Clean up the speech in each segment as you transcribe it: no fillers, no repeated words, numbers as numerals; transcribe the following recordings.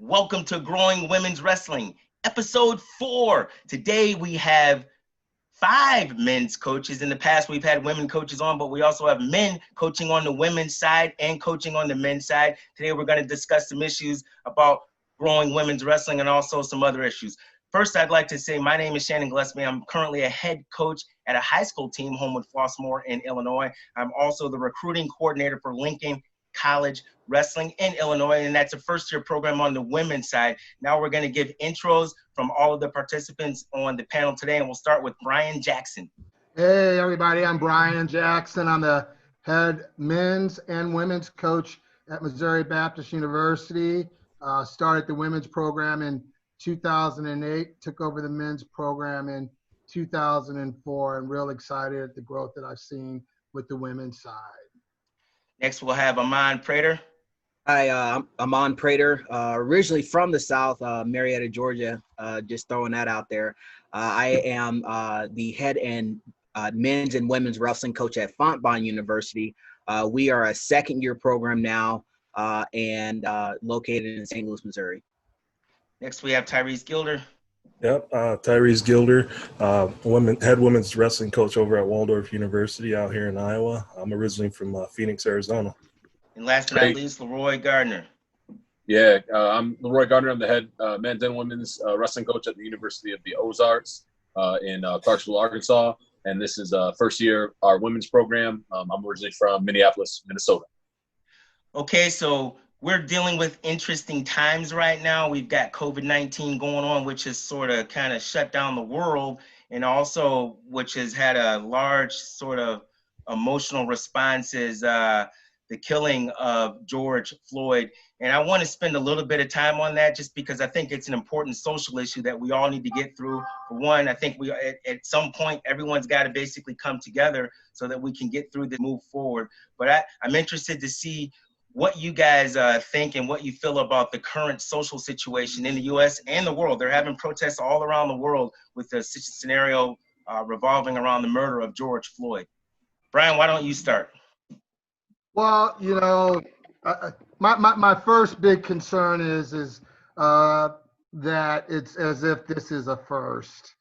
Welcome to Growing Women's Wrestling, episode 4. Today we have 5 men's coaches. In the past, we've had women coaches on, but we also have men coaching on the women's side and coaching on the men's side. Today we're going to discuss some issues about growing women's wrestling and also some other issues. First, I'd like to say my name is 𝐀𝐫𝐭𝐢𝐜𝐿. I'm currently a head coach at a high school team, Homewood Flossmoor in Illinois. I'm also the recruiting coordinator for Lincoln College Wrestling in Illinois, and that's a first-year program on the women's side. Now we're going to give intros from all of the participants on the panel today, and we'll start with Brian Jackson. Hey, everybody. I'm Brian Jackson. I'm the head men's and women's coach at Missouri Baptist University. Started the women's program in 2008, took over the men's program in 2004, and real excited at the growth that I've seen with the women's side. Next, we'll have Amond Prater. Hi, I'm Amond Prater, originally from the South, Marietta, Georgia, just throwing that out there. I am the head and men's and women's wrestling coach at Fontbonne University. We are a second-year program now and located in St. Louis, Missouri. Next, we have Tyreece Gilder. Yep, Tyreece Gilder, head women's wrestling coach over at Waldorf University out here in Iowa. I'm originally from Phoenix, Arizona. And last but not least, LeRoy Gardner. Yeah, I'm LeRoy Gardner. I'm the head men's and women's wrestling coach at the University of the Ozarks in Clarksville, Arkansas. And this is first year our women's program. I'm originally from Minneapolis, Minnesota. Okay, so we're dealing with interesting times right now. We've got COVID-19 going on, which has sort of kind of shut down the world, and also which has had a large sort of emotional responses, the killing of George Floyd. And I want to spend a little bit of time on that just because I think it's an important social issue that we all need to get through. For one, I think at some point, everyone's got to basically come together so that we can get through this, move forward. But I'm interested to see what you guys think and what you feel about the current social situation in the U.S. and the world. They're having protests all around the world with the scenario revolving around the murder of George Floyd. Brian, why don't you start? Well, you know, my first big concern is that it's as if this is a first,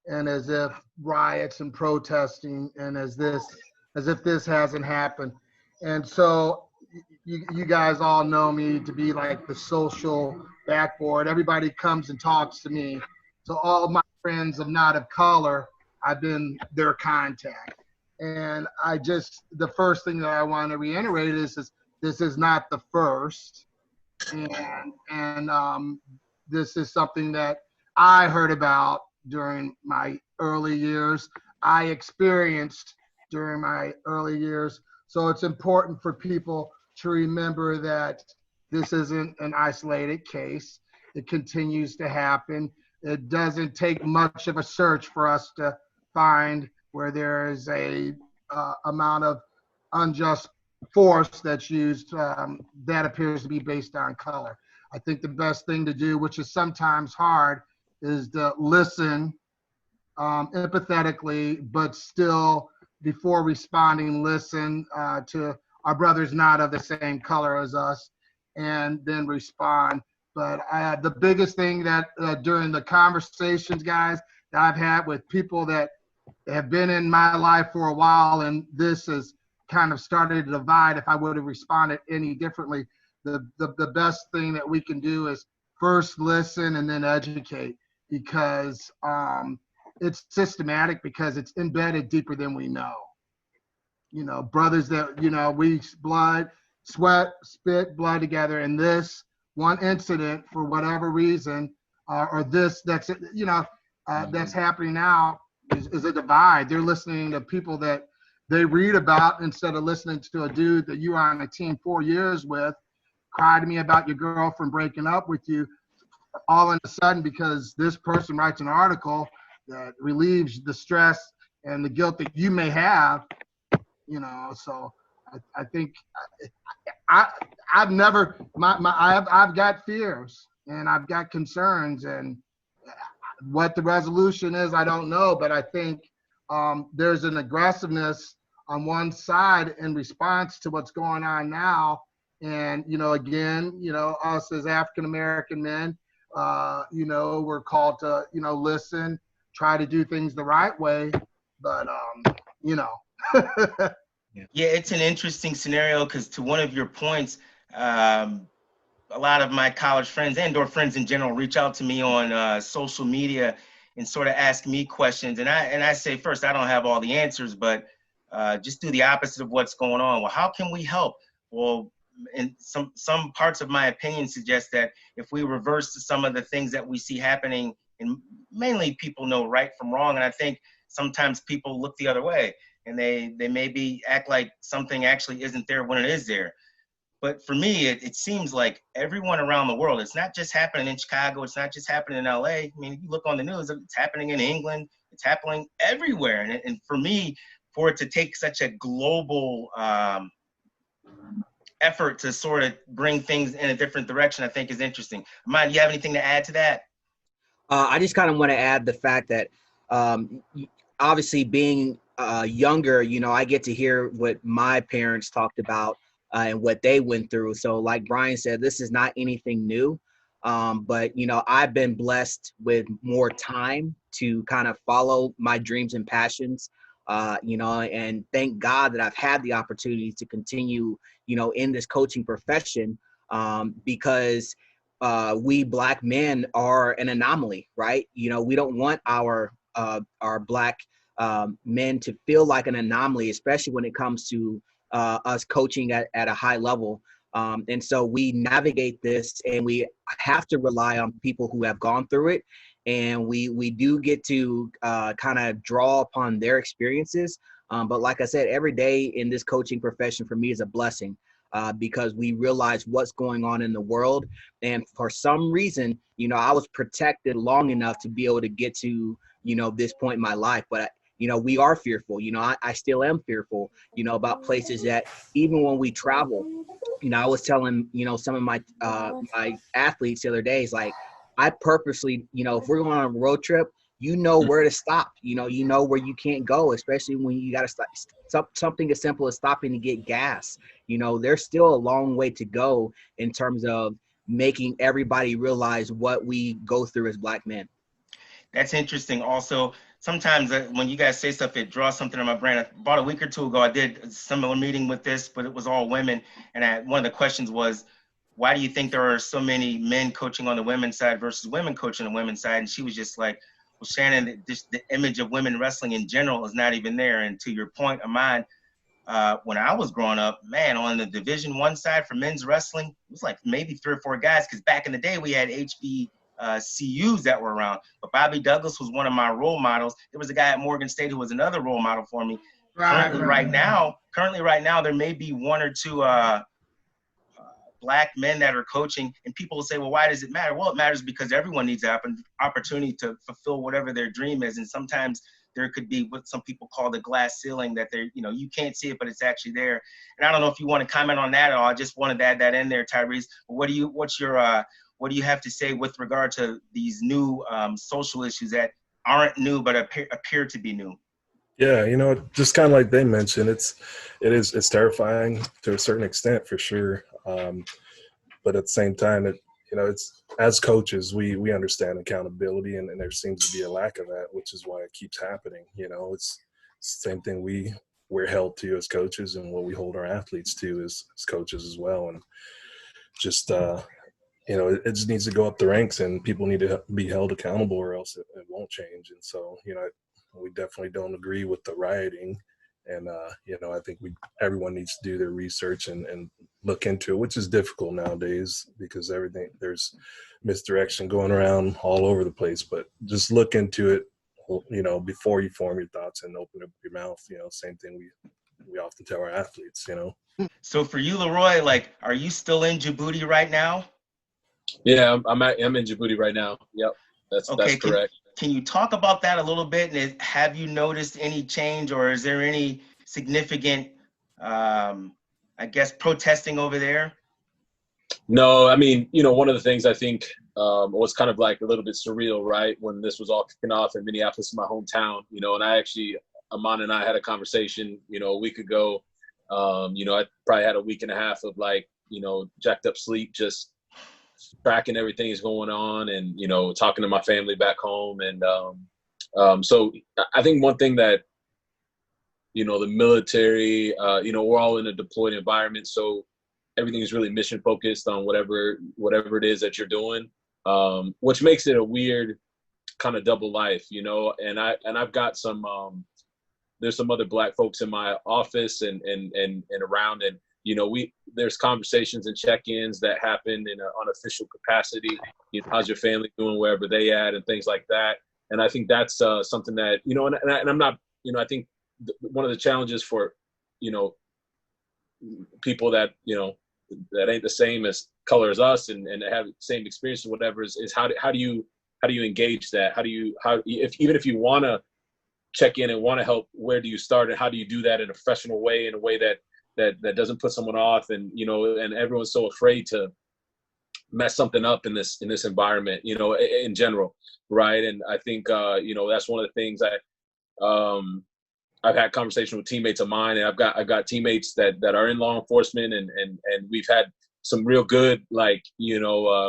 and as if riots and protesting, and as if this hasn't happened. And so you guys all know me to be like the social backboard. Everybody comes and talks to me. So all of my friends of not of color, I've been their contact. And the first thing that I want to reiterate is this is not the first. And this is something that I heard about during my early years. I experienced during my early years. So it's important for people to remember that this isn't an isolated case. It continues to happen. It doesn't take much of a search for us to find where there is a amount of unjust force that's used that appears to be based on color. I think the best thing to do, which is sometimes hard, is to listen empathetically, but still, before responding, listen to our brothers not of the same color as us, and then respond. But the biggest thing that during the conversations, guys, that I've had with people that have been in my life for a while, and this has kind of started to divide, if I would have responded any differently, the best thing that we can do is first listen and then educate, because it's systematic, because it's embedded deeper than we know. You know, brothers that, you know, we blood, sweat, spit, blood together, and this one incident, for whatever reason, or this that's, you know, that's happening now is a divide. They're listening to people that they read about instead of listening to a dude that you were on a team 4 years with, cry to me about your girlfriend breaking up with you, all of a sudden because this person writes an article that relieves the stress and the guilt that you may have. You know, so I think I've got fears and I've got concerns, and what the resolution is, I don't know, but I think there's an aggressiveness on one side in response to what's going on now, And, again, us as African-American men, we're called to, listen, try to do things the right way. But, Yeah, it's an interesting scenario because to one of your points, a lot of my college friends and/or friends in general reach out to me on social media and sort of ask me questions. And I say, first, I don't have all the answers, but just do the opposite of what's going on. Well, how can we help? Well, and some parts of my opinion suggest that if we reverse some of the things that we see happening, and mainly people know right from wrong, and I think sometimes people look the other way and they maybe act like something actually isn't there when it is there. But for me, it seems like everyone around the world, it's not just happening in Chicago, it's not just happening in LA. I mean, if you look on the news, it's happening in England, it's happening everywhere. And for me, for it to take such a global effort to sort of bring things in a different direction, I think is interesting. Amond, do you have anything to add to that? I just kind of want to add the fact that obviously being younger, I get to hear what my parents talked about and what they went through. So like Brian said, this is not anything new. But, I've been blessed with more time to kind of follow my dreams and passions, and thank God that I've had the opportunity to continue, in this coaching profession because we Black men are an anomaly, right? We don't want our Black men to feel like an anomaly, especially when it comes to us coaching at a high level. And so we navigate this and we have to rely on people who have gone through it. And we do get to kind of draw upon their experiences. But like I said, every day in this coaching profession for me is a blessing because we realize what's going on in the world. And for some reason, I was protected long enough to be able to get to, this point in my life. But we are fearful. I still am fearful, about places that even when we travel, I was telling, some of my my athletes the other day, is like, I purposely, if we're going on a road trip, where to stop, where you can't go, especially when you got to stop something as simple as stopping to get gas. There's still a long way to go in terms of making everybody realize what we go through as Black men. That's interesting. Also, sometimes when you guys say stuff, it draws something in my brain. About a week or two ago, I did a similar meeting with this, but it was all women. And one of the questions was, why do you think there are so many men coaching on the women's side versus women coaching on the women's side? And she was just like, well, Shannon, just the image of women wrestling in general is not even there. And to your point, Amond, when I was growing up, man, on the Division I side for men's wrestling, it was like maybe 3 or 4 guys, because back in the day we had HBCUs that were around. But Bobby Douglas was one of my role models. There was a guy at Morgan State who was another role model for me. Currently right now, there may be 1 or 2 Black men that are coaching, and people will say, well, why does it matter? Well, it matters because everyone needs an opportunity to fulfill whatever their dream is. And sometimes there could be what some people call the glass ceiling, that they're, you can't see it, but it's actually there. And I don't know if you want to comment on that at all. I just wanted to add that in there, Tyreece. But what do you have to say with regard to these new social issues that aren't new, but appear to be new? Yeah, just kind of like they mentioned, it's terrifying to a certain extent for sure. But at the same time, it's, as coaches, we understand accountability, and there seems to be a lack of that, which is why it keeps happening. It's the same thing we're held to as coaches, and what we hold our athletes to as coaches as well. And just it just needs to go up the ranks, and people need to be held accountable, or else it won't change. And so we definitely don't agree with the rioting. And, I think everyone needs to do their research and look into it, which is difficult nowadays because there's misdirection going around all over the place. But just look into it, before you form your thoughts and open up your mouth. Same thing we often tell our athletes, So for you, LeRoy, like, are you still in Djibouti right now? Yeah, I'm in Djibouti right now. Yep, that's correct. Can you talk about that a little bit? And have you noticed any change, or is there any significant, protesting over there? No, I mean, one of the things I think was kind of like a little bit surreal, right, when this was all kicking off in Minneapolis, my hometown, and Amond and I had a conversation, a week ago. I probably had a week and a half of like, jacked up sleep, just tracking everything that's going on and, talking to my family back home. And so I think one thing that, the military, we're all in a deployed environment. So everything is really mission focused on whatever it is that you're doing, which makes it a weird kind of double life, and I've got some, there's some other Black folks in my office and around, and, there's conversations and check-ins that happen in an unofficial capacity. How's your family doing wherever they at and things like that. And I think that's something that, and I'm not, I think one of the challenges for, people that, that ain't the same as color as us and have the same experience or whatever is how do you engage that? Even if you want to check in and want to help, where do you start and how do you do that in a professional way, in a way that doesn't put someone off, and and everyone's so afraid to mess something up in this environment, in general, right? And I think that's one of the things I've had conversations with teammates of mine, and I've got teammates that are in law enforcement, and we've had some real good, like, a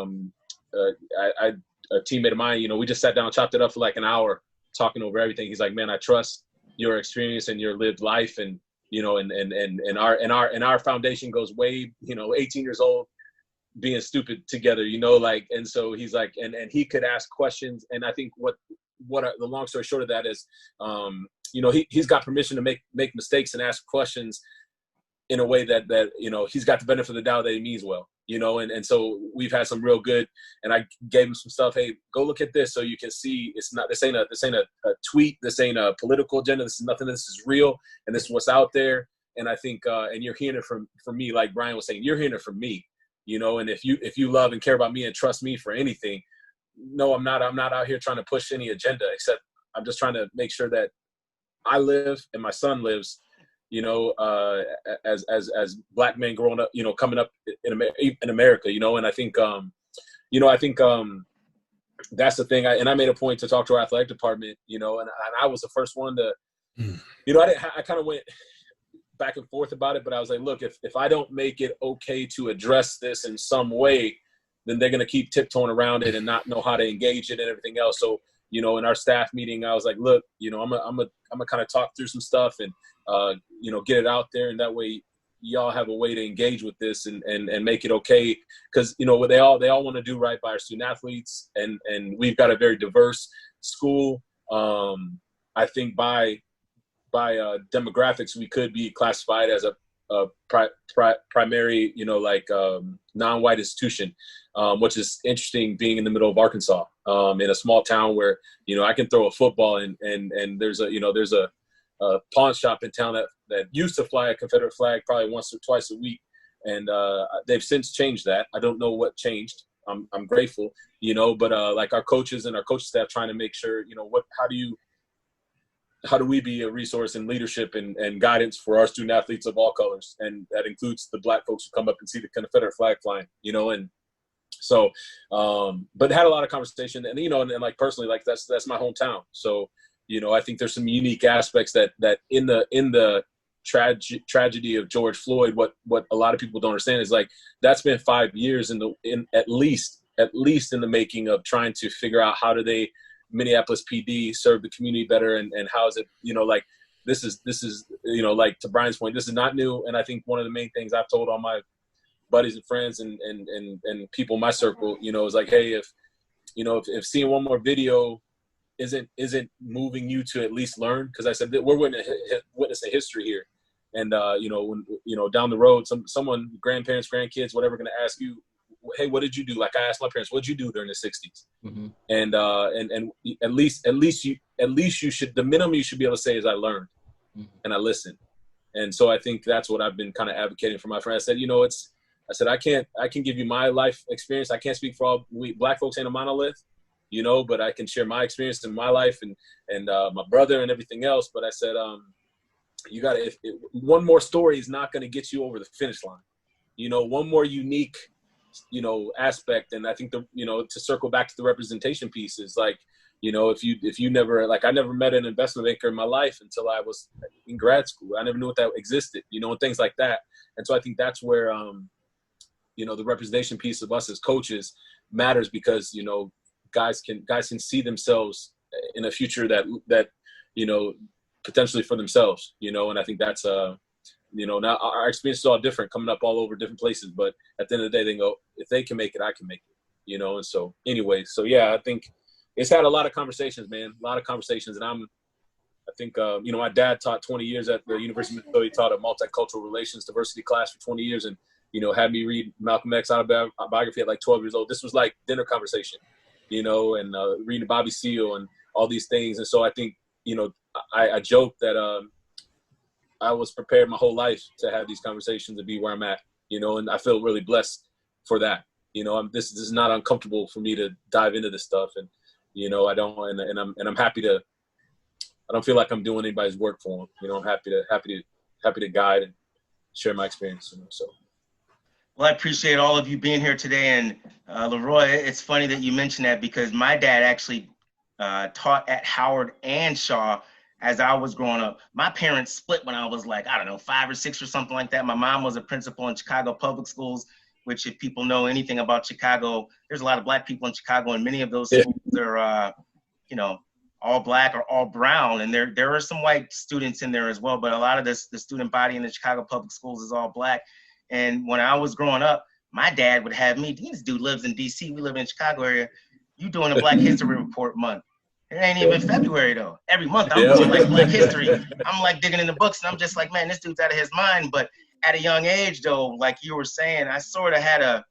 teammate of mine, we just sat down and chopped it up for like an hour talking over everything. He's like, man, I trust your experience and your lived life, and and our foundation goes way, 18 years old, being stupid together, and so he's like, and he could ask questions. And I think what the long story short of that is, he's got permission to make mistakes and ask questions in a way that he's got the benefit of the doubt that he means well, and so we've had some real good, and I gave him some stuff. Hey, go look at this so you can see this ain't a tweet, this ain't a political agenda, this is nothing, this is real, and this is what's out there. And I think and you're hearing it from me, like Brian was saying, you're hearing it from me, and if you love and care about me and trust me for anything, no, I'm not out here trying to push any agenda, except I'm just trying to make sure that I live and my son lives, as Black men growing up, coming up in America, and I think, that's the thing. I made a point to talk to our athletic department, and I was the first one to, I kind of went back and forth about it, but I was like, look, if I don't make it okay to address this in some way, then they're going to keep tiptoeing around it and not know how to engage it and everything else. So, in our staff meeting, I was like, look, I'm gonna kind of talk through some stuff and, get it out there. And that way y'all have a way to engage with this and make it okay. Cause what they all want to do right by our student athletes. And we've got a very diverse school. I think by demographics, we could be classified as a primary, non-white institution, which is interesting, being in the middle of Arkansas, in a small town where, I can throw a football and there's a pawn shop in town that used to fly a Confederate flag probably once or twice a week. And they've since changed that. I don't know what changed. I'm grateful, but like our coaches and our coaching staff trying to make sure, how do we be a resource and leadership and guidance for our student athletes of all colors? And that includes the Black folks who come up and see the Confederate flag flying, and so, but had a lot of conversation, and, and like personally, like that's my hometown. So, I think there's some unique aspects that in the tragedy of George Floyd, what a lot of people don't understand is, like, that's been 5 years in at least in the making of trying to figure out how do they, Minneapolis PD, serve the community better, and how is it, like, this is like, to Brian's point, this is not new. And I think one of the main things I've told all my buddies and friends and people in my circle, is like, hey, if seeing one more video isn't moving you to at least learn, because I said that we're witnessing history here, and when down the road, someone, grandparents, grandkids, whatever, going to ask you, hey, what did you do? Like I asked my parents, what did you do during the 60s? Mm-hmm. And at least you should, the minimum you should be able to say is I learned, mm-hmm. and I listened. And so I think that's what I've been kind of advocating for my friends. I said, I can give you my life experience. I can't speak for all, Black folks ain't a monolith, but I can share my experience in my life and my brother and everything else. But I said, you got to, one more story is not going to get you over the finish line. One more unique, aspect. And I think to circle back to the representation piece is like, if you never, like, I never met an investment banker in my life until I was in grad school. I never knew what that existed, and things like that. And so I think that's where, the representation piece of us as coaches matters because, guys can see themselves in a future that potentially for themselves, and I think that's now our experience is all different, coming up all over different places, but at the end of the day, they go, if they can make it, I can make it, and so anyway, so yeah, I think it's had a lot of conversations, man, a lot of conversations, and I think, my dad taught 20 years at the University of Minnesota. He taught a multicultural relations diversity class for 20 years and, had me read Malcolm X autobiography at like 12 years old. This was like dinner conversation, and reading Bobby Seale and all these things. And so I think, I joke that I was prepared my whole life to have these conversations and be where I'm at, and I feel really blessed for that. This is not uncomfortable for me to dive into this stuff. And, I don't, and I'm happy to, I don't feel like I'm doing anybody's work for them. I'm happy to guide and share my experience. So. Well, I appreciate all of you being here today. And LeRoy, it's funny that you mentioned that because my dad actually taught at Howard and Shaw as I was growing up. My parents split when I was like, I don't know, 5 or 6 or something like that. My mom was a principal in Chicago public schools, which if people know anything about Chicago, there's a lot of Black people in Chicago, and many of those schools are, all Black or all brown, and there are some white students in there as well, but a lot of the student body in the Chicago public schools is all Black. And when I was growing up, my dad would have me, this dude lives in DC, we live in the Chicago area, you doing a Black History Report month. It ain't even February though. Every month I'm doing like Black History. I'm like digging in the books and I'm just like, man, this dude's out of his mind. But at a young age though, like you were saying, I sort of had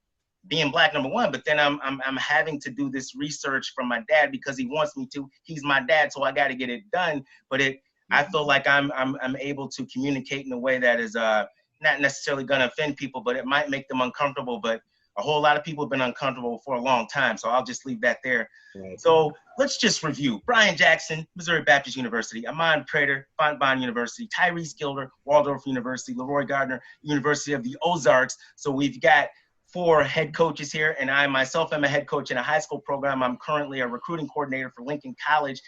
being Black, number one, but then I'm having to do this research from my dad because he wants me to. He's my dad, so I got to get it done. But I feel like I'm able to communicate in a way that is not necessarily going to offend people, but it might make them uncomfortable. But a whole lot of people have been uncomfortable for a long time, so I'll just leave that there. Right. So let's just review. Brian Jackson, Missouri Baptist University. Amond Prater, Fontbonne University. Tyreece Gilder, Waldorf University. LeRoy Gardner, University of the Ozarks. So we've got 4 head coaches here, and I myself am a head coach in a high school program. I'm currently a recruiting coordinator for Lincoln College.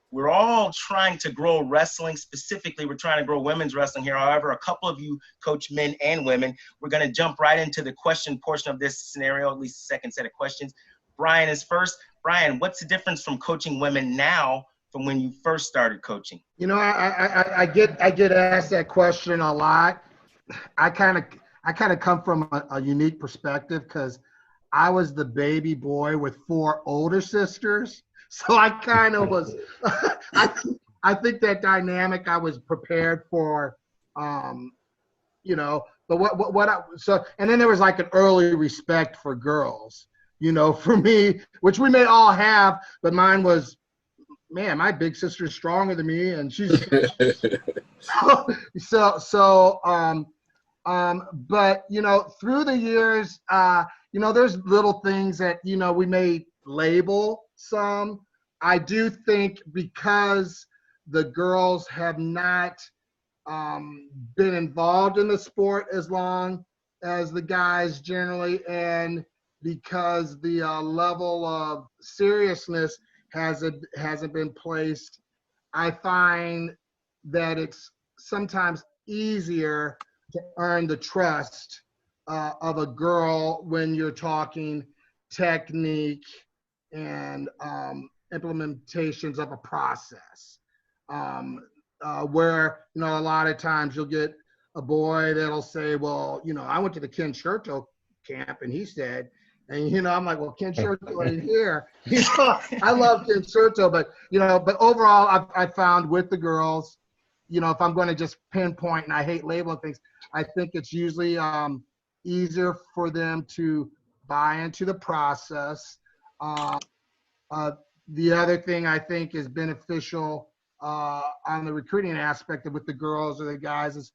We're all trying to grow wrestling. Specifically, we're trying to grow women's wrestling here. However, a couple of you coach men and women. We're going to jump right into the question portion of this scenario, at least the second set of questions. Brian is first. Brian, what's the difference from coaching women now from when you first started coaching? I get asked that question a lot. I kind of come from a unique perspective because I was the baby boy with 4 older sisters. So I kind of was, I think that dynamic I was prepared for, but and then there was like an early respect for girls, for me, which we may all have, but mine was, man, my big sister's stronger than me. And she's, but, through the years, there's little things that, we may label some. I do think because the girls have not been involved in the sport as long as the guys generally, and because the level of seriousness hasn't been placed, I find that it's sometimes easier to earn the trust of a girl when you're talking technique and implementations of a process, where a lot of times you'll get a boy that'll say, well, I went to the 𝐀𝐫𝐭𝐢𝐿 camp and he said, and I'm like, well, 𝐀𝐫𝐭𝐢𝐿 ain't here. I love 𝐀𝐫𝐿, but overall I found with the girls, if I'm going to just pinpoint, and I hate labeling things, I think it's usually easier for them to buy into the process. The other thing I think is beneficial on the recruiting aspect of with the girls or the guys is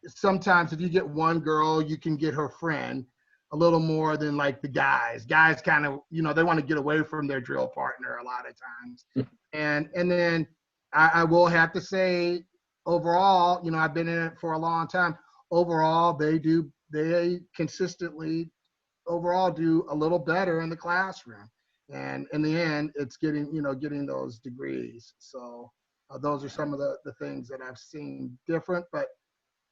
sometimes if you get one girl, you can get her friend a little more than like the guys. Guys kind of, they want to get away from their drill partner a lot of times. And then I will have to say overall, I've been in it for a long time. Overall, they consistently overall do a little better in the classroom. And in the end, it's getting those degrees. So those are some of the things that I've seen different. But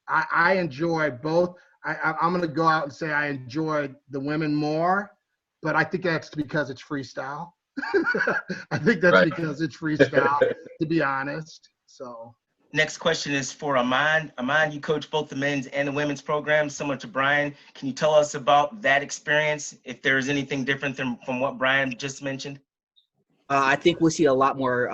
I enjoy both. I'm going to go out and say I enjoy the women more, but I think that's because it's freestyle. I think that's Right. because it's freestyle, to be honest. So. Next question is for Amond. Amond, you coach both the men's and the women's programs, similar to Brian. Can you tell us about that experience, if there is anything different from what Brian just mentioned? I think we'll see a lot more.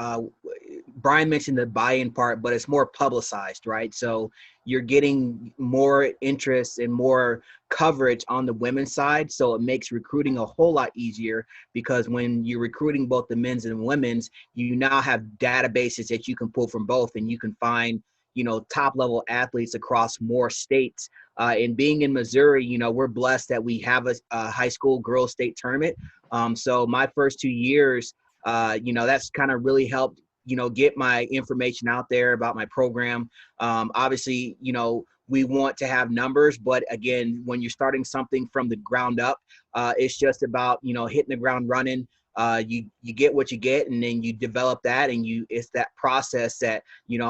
Brian mentioned the buy-in part, but it's more publicized, right? So you're getting more interest and more coverage on the women's side. So it makes recruiting a whole lot easier, because when you're recruiting both the men's and women's, you now have databases that you can pull from both, and you can find, top level athletes across more states. And being in Missouri, we're blessed that we have a high school girls state tournament. So my first 2 years, that's kind of really helped, get my information out there about my program. Obviously, we want to have numbers, but again, when you're starting something from the ground up, it's just about, hitting the ground running. You get what you get, and then you develop that, and it's that process that,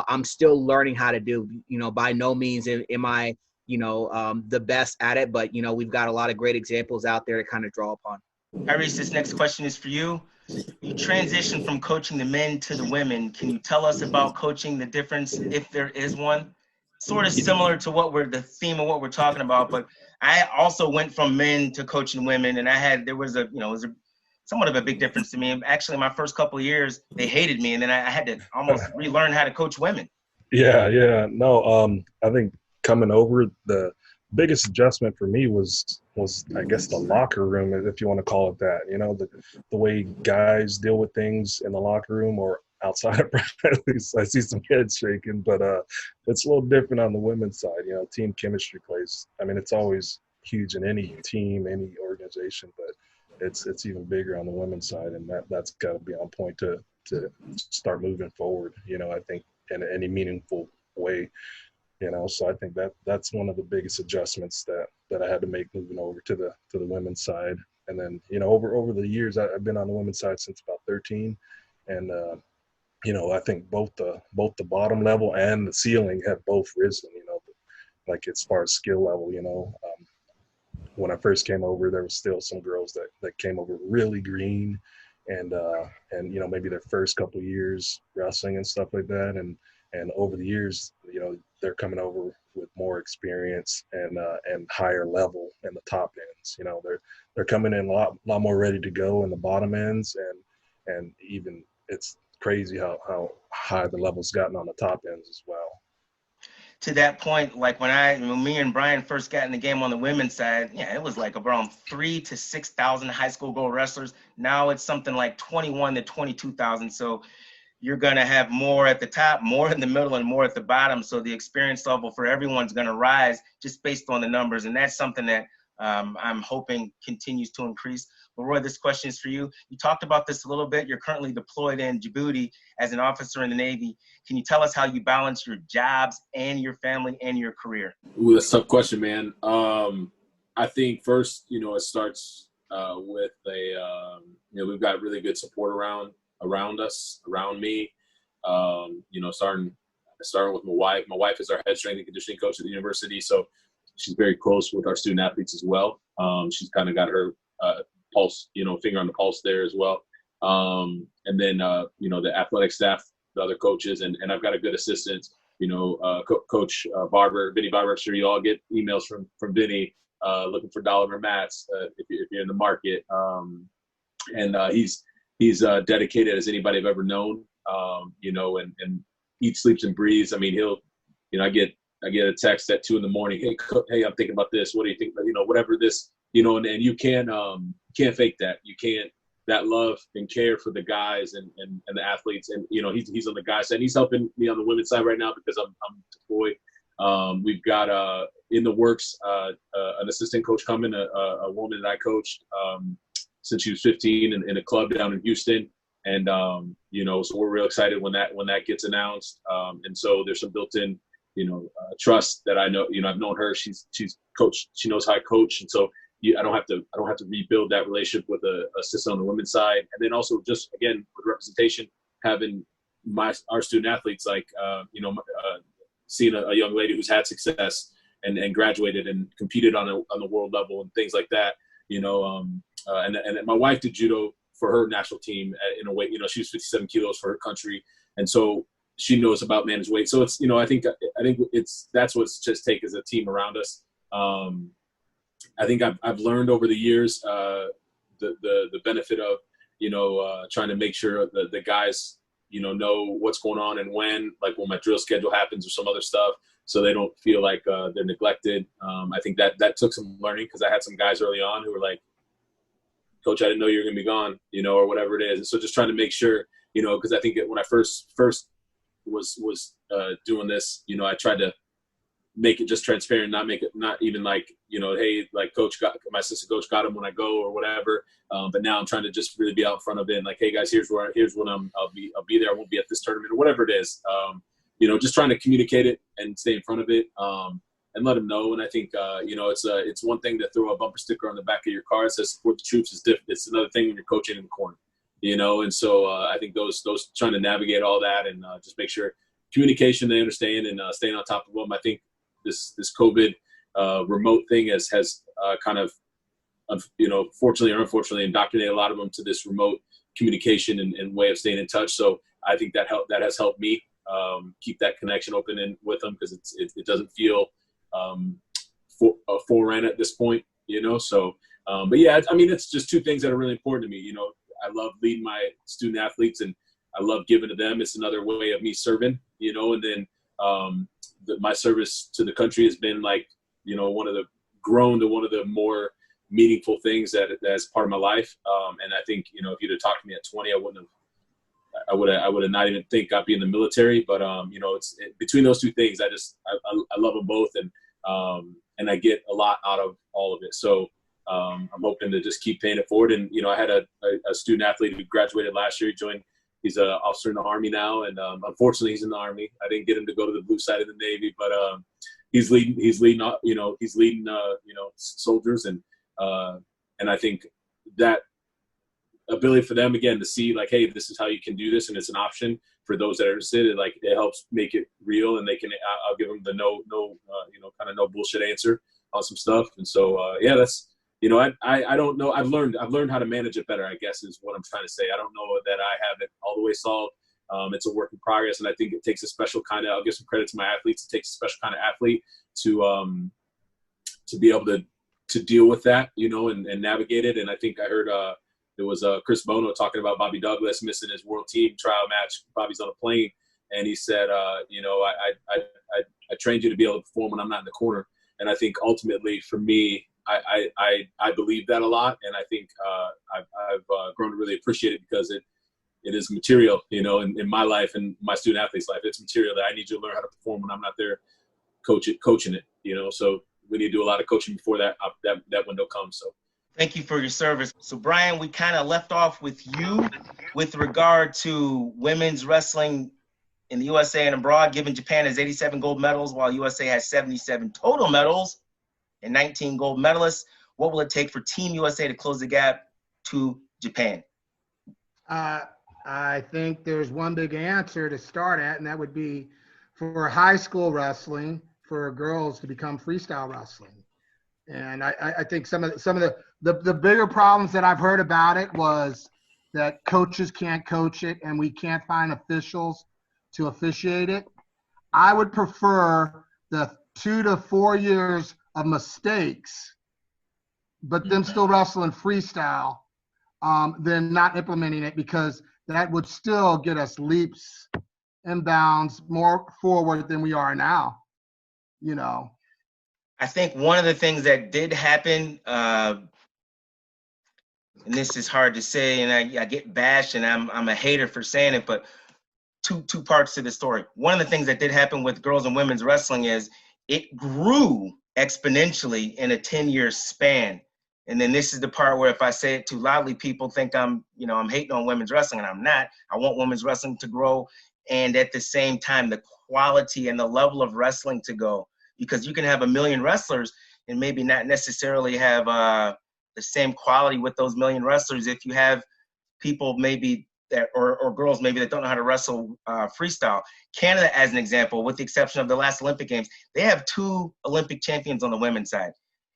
I'm still learning how to do. By no means am I, the best at it, but, we've got a lot of great examples out there to kind of draw upon. Tyreece, this next question is for you. You transitioned from coaching the men to the women. Can you tell us about coaching, the difference, if there is one? Sort of similar to the theme of what we're talking about, but I also went from men to coaching women, and there was somewhat of a big difference to me. Actually, my first couple of years, they hated me, and then I had to almost relearn how to coach women. Yeah. No, I think coming over, the biggest adjustment for me was I guess the locker room, if you want to call it that. The way guys deal with things in the locker room or outside of at least. I see some heads shaking, but it's a little different on the women's side. Team chemistry plays. I mean, it's always huge in any team, any organization, but it's even bigger on the women's side, and that's got to be on point to start moving forward. I think in any meaningful way. So I think that's one of the biggest adjustments that I had to make moving over to the women's side. And then, over the years, I've been on the women's side since about 13. And, I think both the bottom level and the ceiling have both risen, like as far as skill level. When I first came over, there was still some girls that came over really green and maybe their first couple of years wrestling and stuff like that. And over the years, they're coming over with more experience and higher level in the top ends. They're coming in a lot more ready to go in the bottom ends, and even it's crazy how high the level's gotten on the top ends as well. To that point, like when me and Brian first got in the game on the women's side, it was like around 3,000 to 6,000 high school girl wrestlers. Now it's something like 21 to 22,000. So you're going to have more at the top, more in the middle, and more at the bottom. So the experience level for everyone's going to rise just based on the numbers. And that's something that I'm hoping continues to increase. LeRoy, this question is for you. You talked about this a little bit. You're currently deployed in Djibouti as an officer in the Navy. Can you tell us how you balance your jobs and your family and your career? Ooh, that's a tough question, man. I think first, it starts with we've got really good support around us, around me. Starting with my wife. My wife is our head strength and conditioning coach at the university, so she's very close with our student athletes as well. She's kind of got her pulse, finger on the pulse there as well. And then the athletic staff, the other coaches, and I've got a good assistant. Coach Vinny Barber. I'm sure you all get emails from Vinny looking for dollar mats if you're in the market. And he's dedicated as anybody I've ever known, and eats, sleeps, and breathes. I mean, I get a text at 2 a.m. Hey, I'm thinking about this. What do you think? Whatever this, and you can't fake that. You can't, that love and care for the guys and the athletes. And, he's on the guys side. He's helping me on the women's side right now because I'm deployed. We've got in the works an assistant coach coming, a woman that I coached since she was 15 in a club down in Houston. And, so we're real excited when that gets announced. And so there's some built-in, trust that I know, I've known her, she's coached, she knows how I coach. And so I don't have to rebuild that relationship with a assistant on the women's side. And then also just, again, with representation, having our student athletes, like, seeing a young lady who's had success and graduated and competed on the world level and things like that, you know. And my wife did judo for her national team in a weight, you know, she was 57 kilos for her country. And so she knows about managed weight. So it's, you know, I think that's what's just take as a team around us. I think I've learned over the years the benefit of, you know, trying to make sure the guys, you know what's going on and when my drill schedule happens or some other stuff, so they don't feel like they're neglected. I think that took some learning, because I had some guys early on who were like, "Coach, I didn't know you were going to be gone," you know, or whatever it is. And so just trying to make sure, you know, because I think when I first was doing this, you know, I tried to make it just transparent, not even like, you know, hey, like my assistant coach got him when I go or whatever. But now I'm trying to just really be out in front of it and like, hey guys, here's when I'll be there. I won't be at this tournament or whatever it is. You know, just trying to communicate it and stay in front of it. And let them know. And I think, you know, it's one thing to throw a bumper sticker on the back of your car that says support the troops is different. It's another thing when you're coaching in the corner, you know? And so I think those trying to navigate all that and just make sure communication, they understand, and staying on top of them. I think this COVID remote thing has kind of, you know, fortunately or unfortunately, indoctrinated a lot of them to this remote communication and way of staying in touch. So I think that has helped me keep that connection open with them, because it doesn't feel foreign at this point, you know. So but yeah, I mean, it's just two things that are really important to me. You know, I love leading my student athletes and I love giving to them. It's another way of me serving, you know. And then my service to the country has been like, you know, grown to one of the more meaningful things that's part of my life. And I think, you know, if you'd have talked to me at 20, I would have not even think I'd be in the military. But you know, between those two things, I love them both, and I get a lot out of all of it. So I'm hoping to just keep paying it forward. And you know, I had a student athlete who graduated last year. He's an officer in the Army now, and unfortunately, he's in the Army. I didn't get him to go to the blue side of the Navy, but he's leading, you know, soldiers, and I think that ability for them, again, to see like, hey, this is how you can do this, and it's an option for those that are interested. It helps make it real, and I'll give them the no you know, kind of no bullshit answer on some stuff. And so yeah, that's, you know, I don't know. I've learned how to manage it better, I guess, is what I'm trying to say. I don't know that I have it all the way solved. It's a work in progress, and I think it takes a special kind of, I'll give some credit to my athletes, it takes a special kind of athlete to be able to deal with that, you know, and navigate it. And I think I heard there was Chris Bono talking about Bobby Douglas missing his world team trial match. Bobby's on a plane, and he said, you know, I trained you to be able to perform when I'm not in the corner. And I think ultimately for me, I believe that a lot, and I think I've grown to really appreciate it, because it is material, you know, in my life and my student athlete's life. It's material that I need you to learn how to perform when I'm not there coaching it, you know. So we need to do a lot of coaching before that window comes. So thank you for your service. So Brian, we kind of left off with you with regard to women's wrestling in the USA and abroad, given Japan has 87 gold medals, while USA has 77 total medals and 19 gold medalists. What will it take for Team USA to close the gap to Japan? I think there's one big answer to start at, and that would be for high school wrestling, for girls to become freestyle wrestling. And I think some of the bigger problems that I've heard about it was that coaches can't coach it, and we can't find officials to officiate it. I would prefer the 2 to 4 years of mistakes, but them still wrestling freestyle, than not implementing it, because that would still get us leaps and bounds more forward than we are now, you know. I think one of the things that did happen, and this is hard to say, and I get bashed, and I'm a hater for saying it, but two parts to the story. One of the things that did happen with girls and women's wrestling is it grew exponentially in a 10-year span. And then this is the part where if I say it too loudly, people think I'm hating on women's wrestling, and I'm not. I want women's wrestling to grow, and at the same time, the quality and the level of wrestling to go. Because you can have 1 million wrestlers and maybe not necessarily have the same quality with those 1 million wrestlers if you have people maybe that, or girls maybe that don't know how to wrestle freestyle. Canada, as an example, with the exception of the last Olympic Games, they have 2 Olympic champions on the women's side.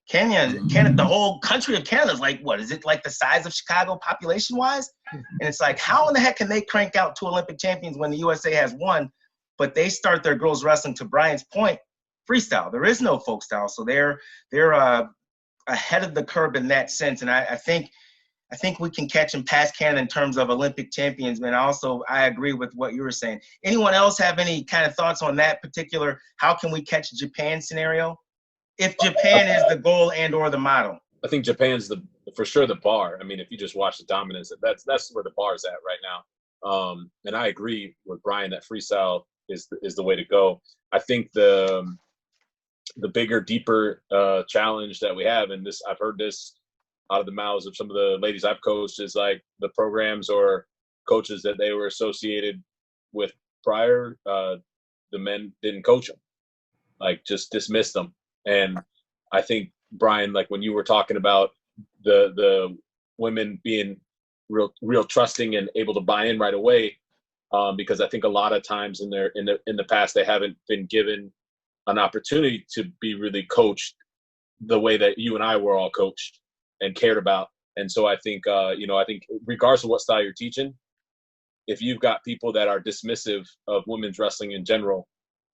Canada, the whole country of Canada is like, what is it, like the size of Chicago population-wise? And it's like, how in the heck can they crank out 2 Olympic champions when the USA has 1? But they start their girls wrestling, to Brian's point, freestyle. There is no folk style, so they're ahead of the curve in that sense. And I think we can catch them past Canada in terms of Olympic champions. And I agree with what you were saying. Anyone else have any kind of thoughts on that particular, how can we catch Japan scenario? If Japan is the goal and or the model. I think Japan's for sure the bar. I mean, if you just watch the dominance, that's where the bar's at right now. And I agree with Brian that freestyle is the way to go. I think the bigger, deeper challenge that we have, and this, I've heard this out of the mouths of some of the ladies I've coached, is like the programs or coaches that they were associated with prior, the men didn't coach them, like just dismissed them. And I think, Brian, like when you were talking about the women being real trusting and able to buy in right away, because I think a lot of times in the past they haven't been given an opportunity to be really coached the way that you and I were all coached and cared about. And so I think I think regardless of what style you're teaching, if you've got people that are dismissive of women's wrestling in general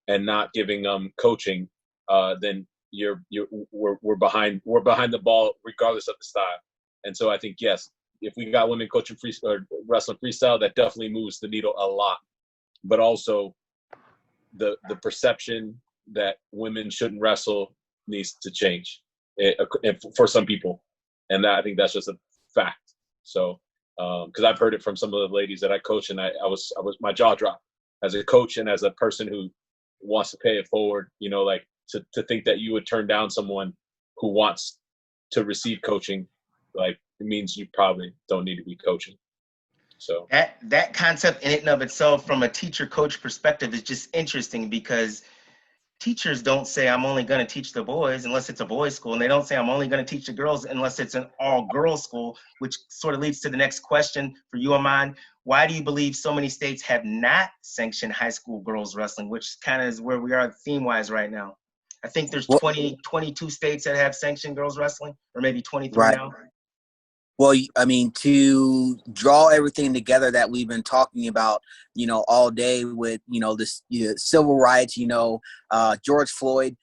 and not giving them coaching, then we're behind the ball regardless of the style. And so I think, yes, if we got women coaching wrestling freestyle, that definitely moves the needle a lot. But also the perception that women shouldn't wrestle needs to change for some people. And I think that's just a fact. So, because I've heard it from some of the ladies that I coach, and I was my jaw dropped as a coach and as a person who wants to pay it forward, like to think that you would turn down someone who wants to receive coaching, like it means you probably don't need to be coaching. So that concept in and of itself, from a teacher coach perspective, is just interesting, because teachers don't say I'm only going to teach the boys unless it's a boys' school, and they don't say I'm only going to teach the girls unless it's an all-girls school, which sort of leads to the next question for you, Amond. Why do you believe so many states have not sanctioned high school girls wrestling, which kind of is where we are theme-wise right now? I think there's 22 states that have sanctioned girls wrestling, or maybe 23 right now. Well, I mean, to draw everything together that we've been talking about, all day with, this civil rights, George Floyd,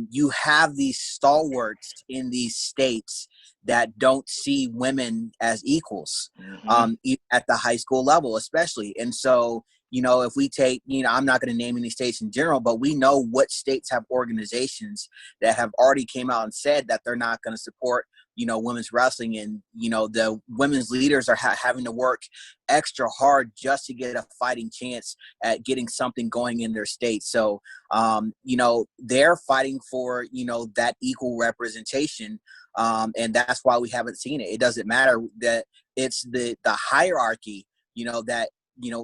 you have these stalwarts in these states that don't see women as equals, at the high school level, especially. And so, if we take, I'm not going to name any states in general, but we know what states have organizations that have already came out and said that they're not going to support women's wrestling, and the women's leaders are having to work extra hard just to get a fighting chance at getting something going in their state. So they're fighting for that equal representation, and that's why we haven't seen it. It doesn't matter that it's the hierarchy, that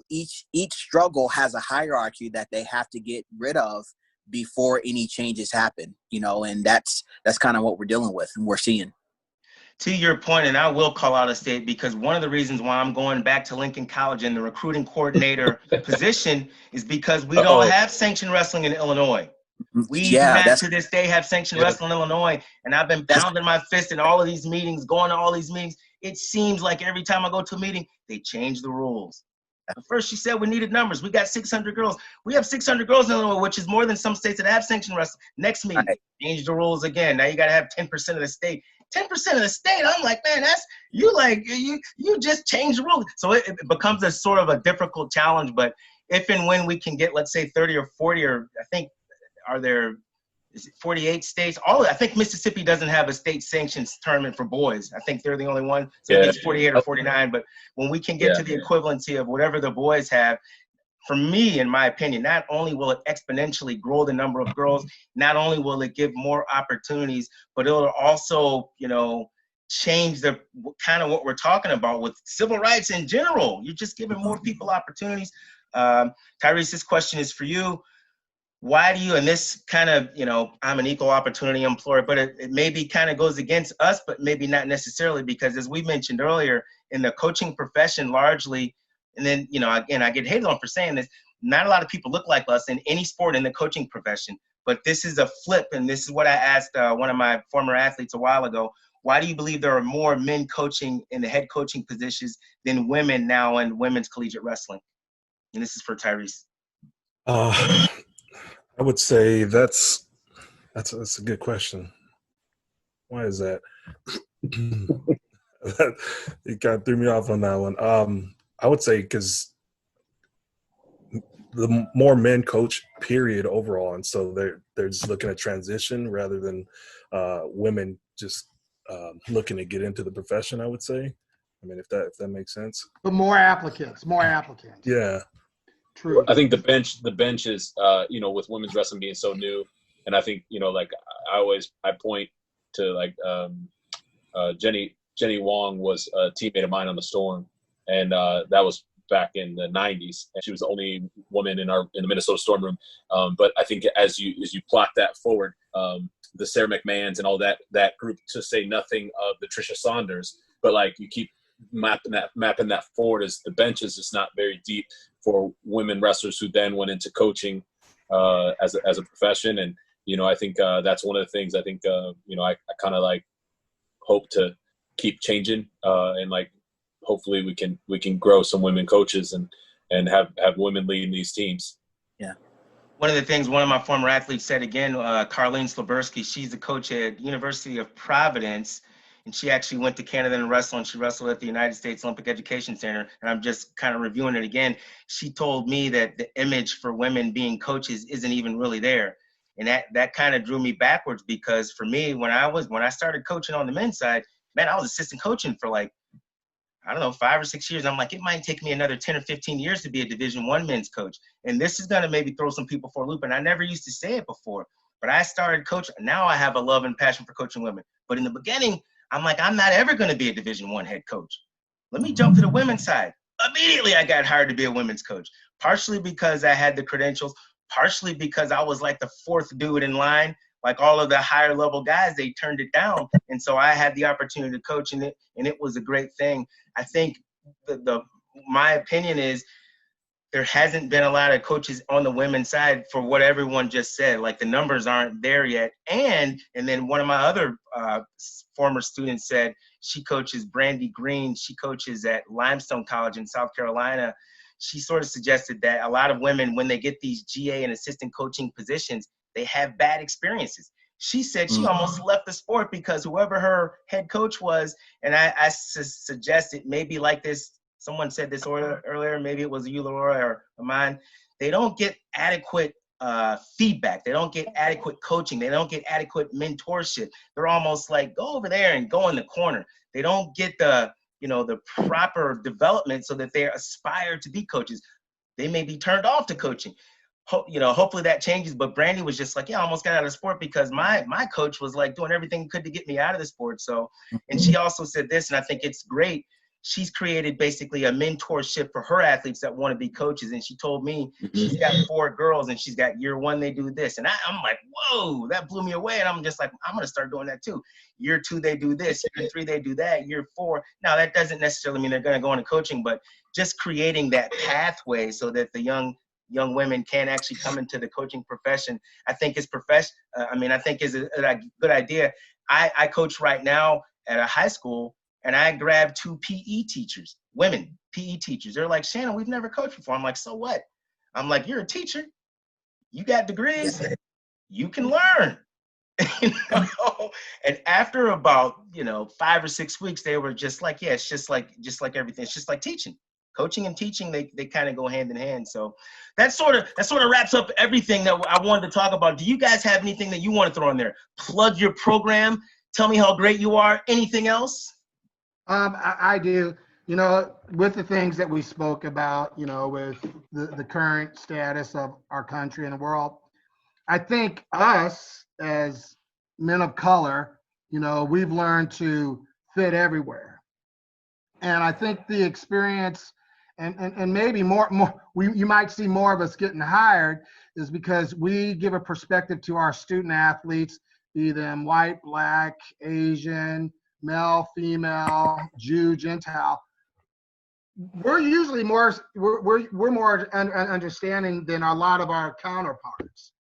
each struggle has a hierarchy that they have to get rid of before any changes happen, and that's kind of what we're dealing with and we're seeing. To your point, and I will call out a state, because one of the reasons why I'm going back to Lincoln College in the recruiting coordinator position is because we don't have sanctioned wrestling in Illinois. We to this day have sanctioned wrestling in Illinois, and I've been pounding my fist in all of these meetings, going to all these meetings. It seems like every time I go to a meeting, they change the rules. First, she said we needed numbers. We got 600 girls. We have 600 girls in Illinois, which is more than some states that have sanctioned wrestling. Next meeting, change the rules again. Now you got to have 10% of the state. 10% of the state. I'm like, man, that's you just changed the rules. So it becomes a sort of a difficult challenge. But if and when we can get, let's say, 30 or 40, or I think, is it 48 states? I think Mississippi doesn't have a state sanctioned tournament for boys. I think they're the only one. So it's 48 or 49. But when we can get to the equivalency of whatever the boys have, for me, in my opinion, not only will it exponentially grow the number of girls, not only will it give more opportunities, but it'll also, change the kind of what we're talking about with civil rights in general. You're just giving more people opportunities. Tyreece, this question is for you. Why do you, and this kind of, I'm an equal opportunity employer, but it maybe kind of goes against us, but maybe not necessarily, because as we mentioned earlier, in the coaching profession, largely, And then, again, I get hated on for saying this. Not a lot of people look like us in any sport in the coaching profession, but this is a flip. And this is what I asked one of my former athletes a while ago. Why do you believe there are more men coaching in the head coaching positions than women now in women's collegiate wrestling? And this is for Tyreece. I would say that's a good question. Why is that? You kind of threw me off on that one. I would say because the more men coach, period, overall, and so they're just looking at transition rather than women just looking to get into the profession. I would say. I mean, if that makes sense. But more applicants. Yeah. True. I think the bench is, with women's wrestling being so new, and I think like I point to like Jenny Wong was a teammate of mine on the Storm, and that was back in the 90s, and she was the only woman in the Minnesota Storm room. But I think as you plot that forward, the Sarah McMahons and all that group, to say nothing of the Trisha Saunders, but like you keep mapping that forward, as the bench is just not very deep for women wrestlers who then went into coaching as a profession. And I think that's one of the things I think I kind of like hope to keep changing, and like hopefully we can grow some women coaches and have women leading these teams. Yeah. One of the things one of my former athletes said again, Carlene Slabersky, she's a coach at University of Providence, and she actually went to Canada and wrestled, and she wrestled at the United States Olympic Education Center. And I'm just kind of reviewing it again. She told me that the image for women being coaches isn't even really there. And that kind of drew me backwards, because for me, when I started coaching on the men's side, man, I was assistant coaching for like, I don't know, 5 or 6 years. I'm like, it might take me another 10 or 15 years to be a Division I men's coach. And this is going to maybe throw some people for a loop. And I never used to say it before, but I started coaching. Now I have a love and passion for coaching women. But in the beginning, I'm like, I'm not ever going to be a Division I head coach. Let me jump to the women's side. Immediately, I got hired to be a women's coach, partially because I had the credentials, partially because I was like the fourth dude in line. Like all of the higher level guys, they turned it down. And so I had the opportunity to coach in it, and it was a great thing. I think my opinion is there hasn't been a lot of coaches on the women's side for what everyone just said. Like the numbers aren't there yet. And then one of my other former students said she coaches Brandy Green. She coaches at Limestone College in South Carolina. She sort of suggested that a lot of women, when they get these GA and assistant coaching positions, they have bad experiences. She said she almost left the sport because whoever her head coach was, and I suggested maybe like this, someone said this earlier, maybe it was you, LeRoy, or Amond, they don't get adequate feedback. They don't get adequate coaching. They don't get adequate mentorship. They're almost like, go over there and go in the corner. They don't get the proper development so that they aspire to be coaches. They may be turned off to coaching. Hopefully that changes. But Brandy was just like, yeah, I almost got out of the sport because my coach was like doing everything he could to get me out of the sport. So, and she also said this, and I think it's great. She's created basically a mentorship for her athletes that want to be coaches. And she told me she's got 4 girls, and she's got year 1, they do this. And I'm like, whoa, that blew me away. And I'm just like, I'm going to start doing that too. Year 2, they do this. Year 3, they do that. Year 4. Now, that doesn't necessarily mean they're going to go into coaching, but just creating that pathway so that the young women can actually come into the coaching profession, I think is I think is a good idea. I coach right now at a high school, and I grabbed 2 PE teachers, women PE teachers. They're like, Shannon, we've never coached before. I'm like, so what? I'm like, you're a teacher. You got degrees. You can learn. And after about 5 or 6 weeks, they were just like, yeah, it's just like everything. It's just like teaching. Coaching and teaching, they kind of go hand in hand. So that sort of wraps up everything that I wanted to talk about. Do you guys have anything that you want to throw in there? Plug your program. Tell me how great you are. Anything else? I do. With the things that we spoke about, with the current status of our country and the world, I think us as men of color, we've learned to fit everywhere. And I think the experience and maybe more you might see more of us getting hired is because we give a perspective to our student athletes, be them white, black, Asian, male, female, Jew, Gentile. we're usually we're more understanding than a lot of our counterparts.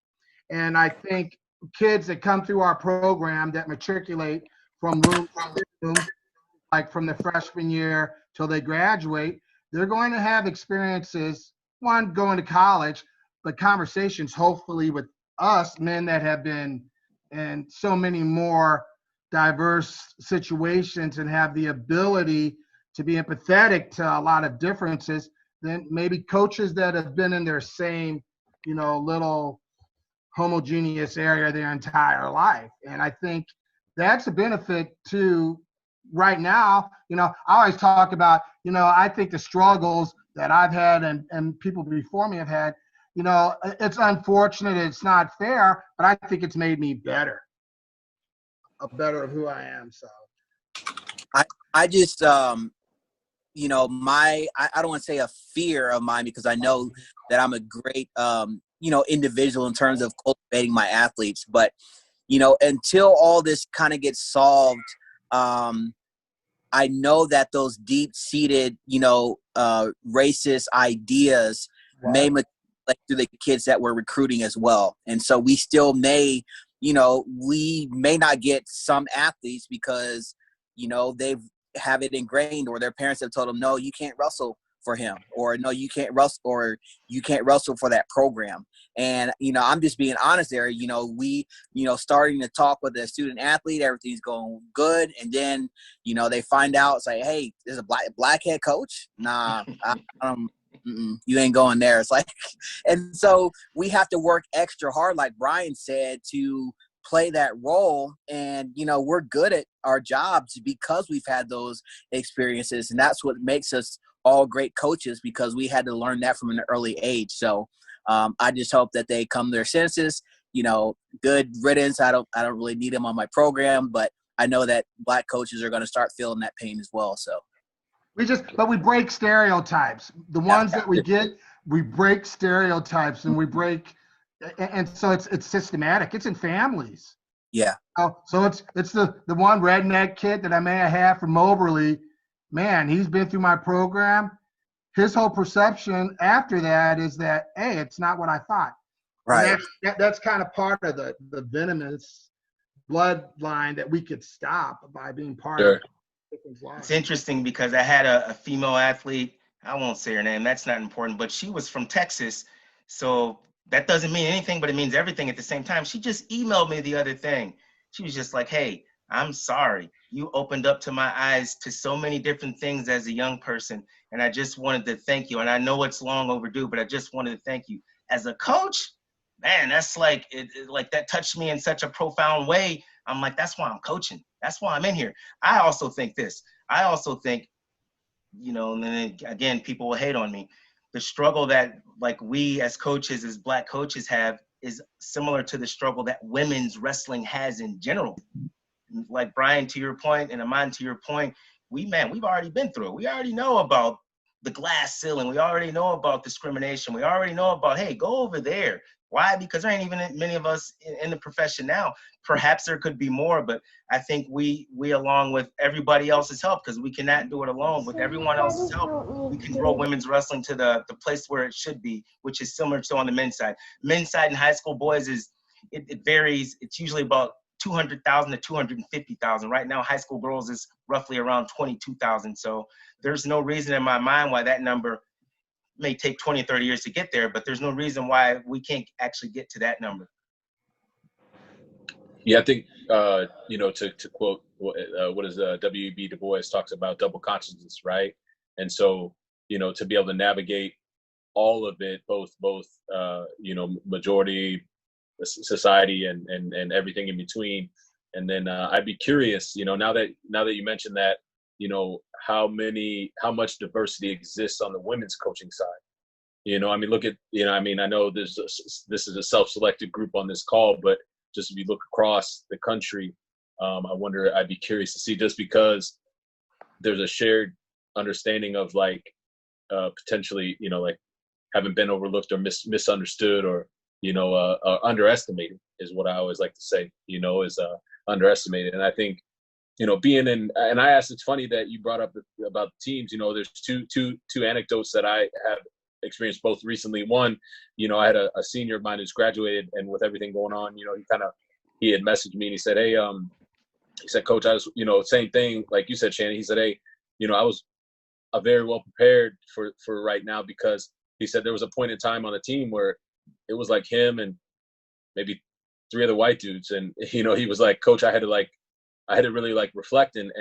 And I think kids that come through our program that matriculate from room to room, like from the freshman year till they graduate, they're going to have experiences, one, going to college, but conversations hopefully with us men that have been in so many more diverse situations and have the ability to be empathetic to a lot of differences than maybe coaches that have been in their same, little homogeneous area their entire life. And I think that's a benefit to right now. I always talk about, I think the struggles that I've had and people before me have had, it's unfortunate, it's not fair, but I think it's made me better of who I am. So I just I don't want to say a fear of mine, because I know that I'm a great individual in terms of cultivating my athletes, but until all this kind of gets solved, I know that those deep-seated racist ideas may matriculate through the kids that we're recruiting as well. And so we still may we may not get some athletes because they've have it ingrained, or their parents have told them, no, you can't wrestle for him, or no, you can't wrestle, or you can't wrestle for that program. And I'm just being honest there. We starting to talk with a student athlete, everything's going good, and then they find out, it's like, hey, there's a black head coach. Nah, you ain't going there. It's like, and so we have to work extra hard, like Brian said, to play that role. And we're good at our jobs because we've had those experiences, and that's what makes us all great coaches, because we had to learn that from an early age. So I just hope that they come to their senses. Good riddance. I don't really need them on my program, but I know that black coaches are going to start feeling that pain as well. So we break stereotypes. The ones that we get, we break stereotypes, and we break. And so it's systematic. It's in families. Yeah. So it's the one redneck kid that I may have had from Moberly. Man, he's been through my program. His whole perception after that is that, hey, it's not what I thought. Right. That's kind of part of the venomous bloodline that we could stop by being part of. It's interesting because I had a female athlete. I won't say her name. That's not important. But she was from Texas. So that doesn't mean anything, but it means everything at the same time. She just emailed me the other thing. She was just like, hey, I'm sorry. You opened up to my eyes to so many different things as a young person. And I just wanted to thank you. And I know it's long overdue, but I just wanted to thank you. As a coach, man, that's like, like that touched me in such a profound way. I'm like, that's why I'm coaching. That's why I'm in here. I also think this. I also think, and then again, people will hate on me. The struggle that like we as coaches, as black coaches have, is similar to the struggle that women's wrestling has in general. Like Brian, to your point, and Amond, to your point, we've already been through it. We already know about the glass ceiling. We already know about discrimination. We already know about, hey, go over there. Why? Because there ain't even many of us in the profession now. Perhaps there could be more, but I think we along with everybody else's help, because we cannot do it alone. With everyone else's help, we can grow women's wrestling to the place where it should be, which is similar to on the men's side. Men's side in high school boys it varies. It's usually about 200,000 to 250,000. Right now, high school girls is roughly around 22,000. So there's no reason in my mind why that number may take 20 or 30 years to get there, but there's no reason why we can't actually get to that number. Yeah, I think, to quote, what is W.E.B. Du Bois talks about double consciousness, right? And so, to be able to navigate all of it, both majority society and everything in between. And then I'd be curious, now that you mentioned that, how much diversity exists on the women's coaching side. Look at, I know this is a self-selected group on this call, but just if you look across the country, I'd be curious to see, just because there's a shared understanding of potentially, haven't been overlooked or misunderstood or, underestimated is what I always like to say, is underestimated. And I think, being in, and I asked, it's funny that you brought up about the teams. There's two anecdotes that I have experienced both recently. One, I had a senior of mine who's graduated, and with everything going on, he had messaged me and he said, hey, he said, Coach, I was, same thing like you said, Shannon. He said, hey, I was very well prepared for right now, because he said there was a point in time on the team where it was like him and maybe 3 other white dudes, and he was like, Coach, I had to really like reflect and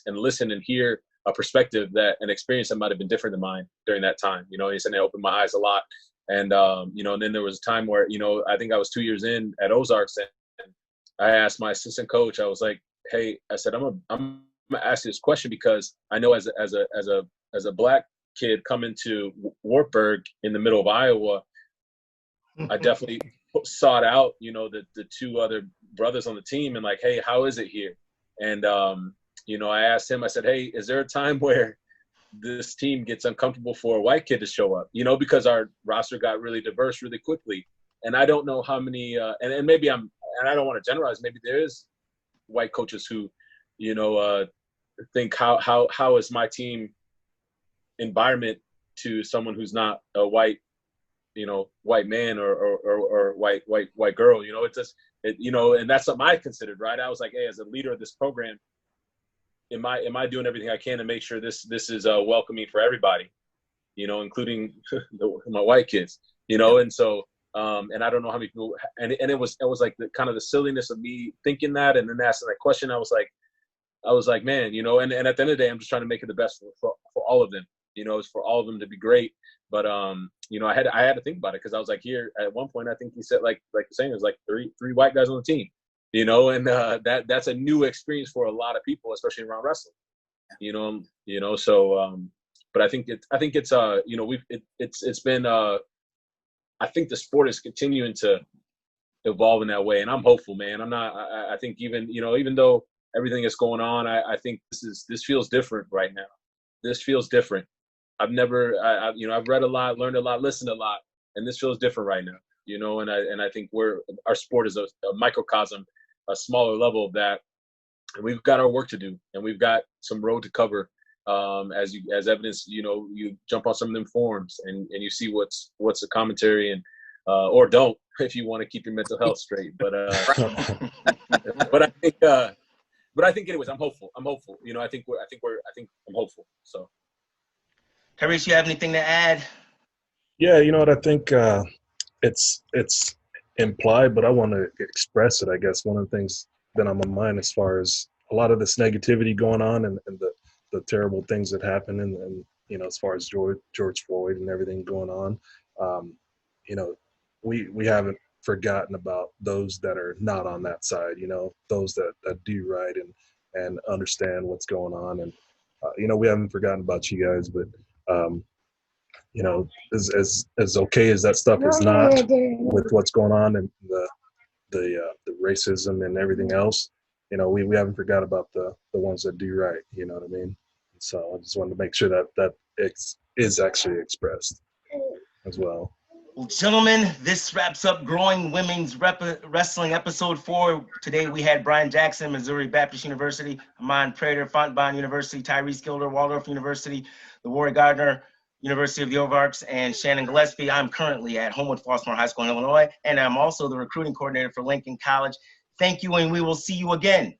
listen and hear a perspective an experience that might have been different than mine during that time. He said, it opened my eyes a lot. And, and then there was a time where, I think I was 2 years in at Ozarks, and I asked my assistant coach, I was like, hey, I said, I'm gonna ask you this question, because I know as a black kid coming to Wartburg in the middle of Iowa, I definitely sought out, the 2 other brothers on the team, and like, hey, how is it here? And, I asked him, I said, hey, is there a time where this team gets uncomfortable for a white kid to show up? Because our roster got really diverse really quickly. And I don't know how many, and maybe and I don't want to generalize, maybe there is white coaches who, think how is my team environment to someone who's not a white, white man or white girl. It's just, and that's something I considered, right? I was like, hey, as a leader of this program, am I doing everything I can to make sure this is welcoming for everybody, including my white kids, and so. And I don't know how many people, and it was like the kind of the silliness of me thinking that, and then asking that question. I was like, man, and at the end of the day, I'm just trying to make it the best for all of them. It's for all of them to be great. But I had to think about it, because I was like, here at one point, I think he said like you're saying, there's like three white guys on the team, and that's a new experience for a lot of people, especially around wrestling. So but I think it's it's been I think the sport is continuing to evolve in that way, and I'm hopeful, man. I think even though everything is going on, I think this feels different right now. This feels different. I've read a lot, learned a lot, listened a lot, and this feels different right now. And I think our sport is a microcosm, a smaller level of that, and we've got our work to do, and we've got some road to cover. As evidence, you jump on some of them forums and you see what's a commentary, and or don't, if you want to keep your mental health straight. But I think anyways, I'm hopeful. I think I'm hopeful. So, Tyreece, you have anything to add? Yeah, you know what, I think it's implied, but I want to express it. I guess one of the things that on my mind, as far as a lot of this negativity going on, and the terrible things that happen, and as far as George Floyd and everything going on, we haven't forgotten about those that are not on that side, those that do right and understand what's going on. And we haven't forgotten about you guys, but as okay as that stuff is not, with what's going on and the racism and everything else, we haven't forgot about the ones that do right. You know what I mean? So I just wanted to make sure that it is actually expressed as well. Well, gentlemen, this wraps up Growing Women's Wrestling Episode 4. Today we had Brian Jackson, Missouri Baptist University, Amond Prater, Fontbonne University, Tyreece Gilder, Waldorf University, LeRoy Gardner, University of the Ozarks, and Shannon 𝐫𝐿𝐵𝐿𝐵. I'm currently at Homewood Flossmoor High School in Illinois, and I'm also the recruiting coordinator for Lincoln College. Thank you, and we will see you again.